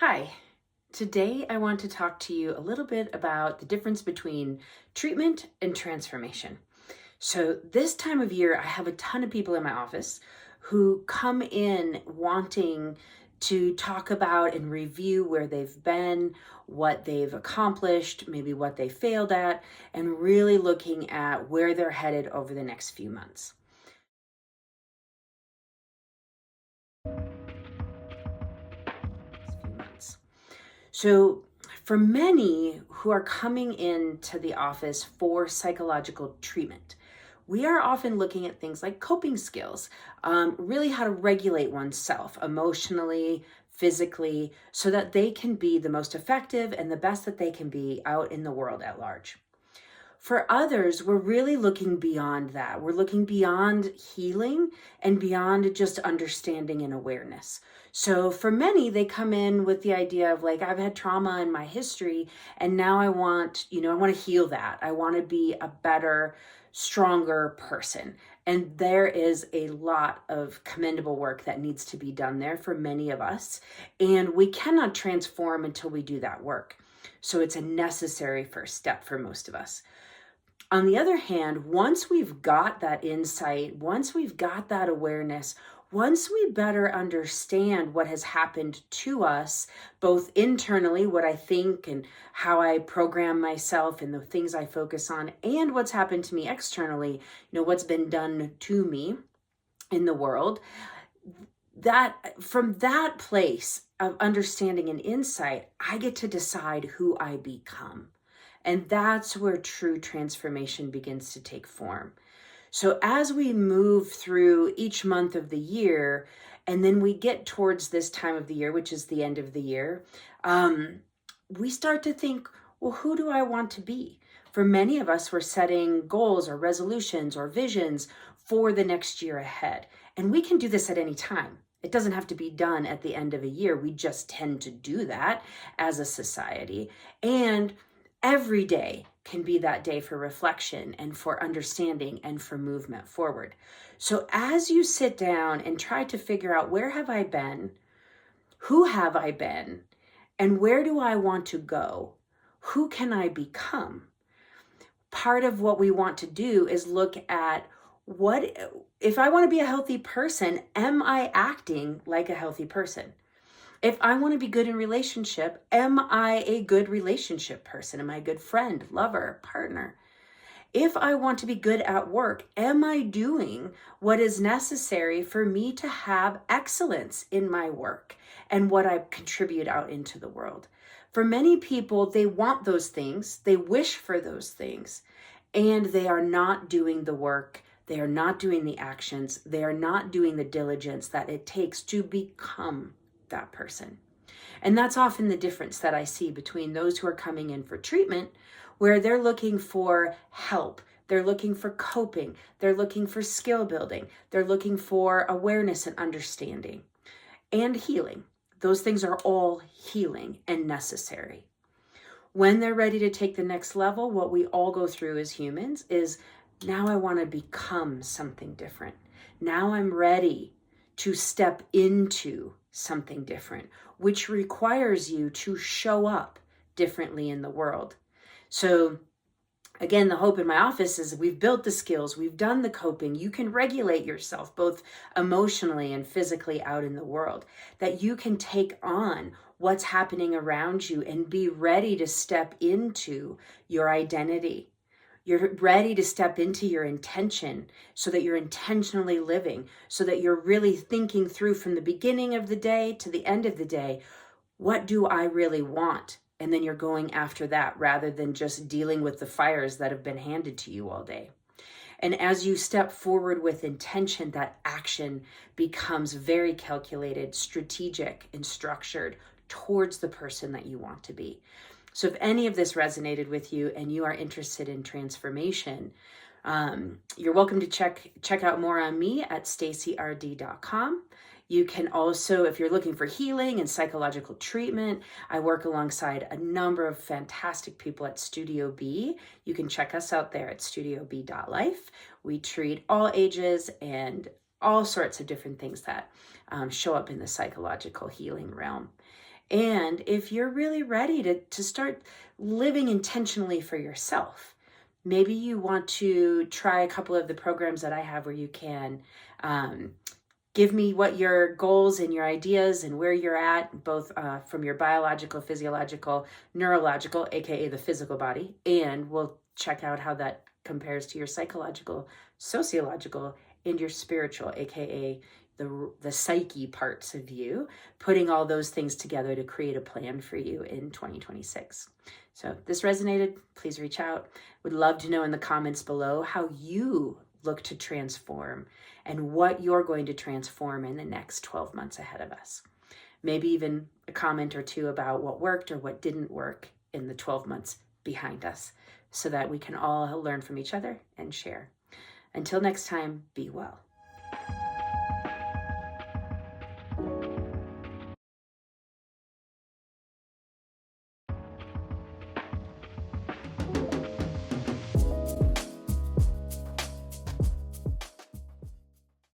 Hi, today I want to talk to you a little bit about the difference between treatment and transformation. So, this time of year, I have a ton of people in my office who come in wanting to talk about and review where they've been, what they've accomplished, maybe what they failed at, and really looking at where they're headed over the next few months. Few months. So, for many who are coming into the office for psychological treatment, we are often looking at things like coping skills, really how to regulate oneself emotionally, physically, so that they can be the most effective and the best that they can be out in the world at large. For others, we're really looking beyond that. We're looking beyond healing and beyond just understanding and awareness. So for many, they come in with the idea of like, I've had trauma in my history, and now I want to heal that. I want to be a better, stronger person. And there is a lot of commendable work that needs to be done there for many of us. And we cannot transform until we do that work. So it's a necessary first step for most of us. On the other hand, once we've got that insight, once we've got that awareness, once we better understand what has happened to us, both internally, what I think and how I program myself and the things I focus on, and what's happened to me externally, what's been done to me in the world, that from that place of understanding and insight, I get to decide who I become. And that's where true transformation begins to take form. So as we move through each month of the year, and then we get towards this time of the year, which is the end of the year, we start to think, well, who do I want to be? For many of us, we're setting goals or resolutions or visions for the next year ahead. And we can do this at any time. It doesn't have to be done at the end of a year. We just tend to do that as a society. And every day can be that day for reflection and for understanding and for movement forward. So as you sit down and try to figure out, where have I been? Who have I been? And where do I want to go? Who can I become? Part of what we want to do is look at, what if I want to be a healthy person, am I acting like a healthy person? If I want to be good in relationship, am I a good relationship person? Am I a good friend, lover, partner? If I want to be good at work, am I doing what is necessary for me to have excellence in my work and what I contribute out into the world? For many people, they want those things, they wish for those things, and they are not doing the work. They are not doing the actions. They are not doing the diligence that it takes to become that person. And that's often the difference that I see between those who are coming in for treatment, where they're looking for help, they're looking for coping, they're looking for skill building, they're looking for awareness and understanding and healing. Those things are all healing and necessary. When they're ready to take the next level, what we all go through as humans is, now I want to become something different. Now I'm ready to step into something different, which requires you to show up differently in the world. So again, the hope in my office is we've built the skills, we've done the coping, you can regulate yourself both emotionally and physically out in the world, that you can take on what's happening around you and be ready to step into your identity. You're ready to step into your intention so that you're intentionally living, so that you're really thinking through from the beginning of the day to the end of the day, what do I really want? And then you're going after that rather than just dealing with the fires that have been handed to you all day. And as you step forward with intention, that action becomes very calculated, strategic, and structured towards the person that you want to be. So if any of this resonated with you and you are interested in transformation, you're welcome to check out more on me at stacyrd.com. You can also, if you're looking for healing and psychological treatment, I work alongside a number of fantastic people at Studio B. You can check us out there at studiob.life. We treat all ages and all sorts of different things that show up in the psychological healing realm. And if you're really ready to start living intentionally for yourself, maybe you want to try a couple of the programs that I have where you can give me what your goals and your ideas and where you're at, both from your biological, physiological, neurological, aka the physical body, and we'll check out how that compares to your psychological, sociological, and your spiritual, aka the psyche parts of you, putting all those things together to create a plan for you in 2026. So if this resonated, please reach out. Would love to know in the comments below how you look to transform and what you're going to transform in the next 12 months ahead of us. Maybe even a comment or two about what worked or what didn't work in the 12 months behind us, so that we can all learn from each other and share. Until next time, be well.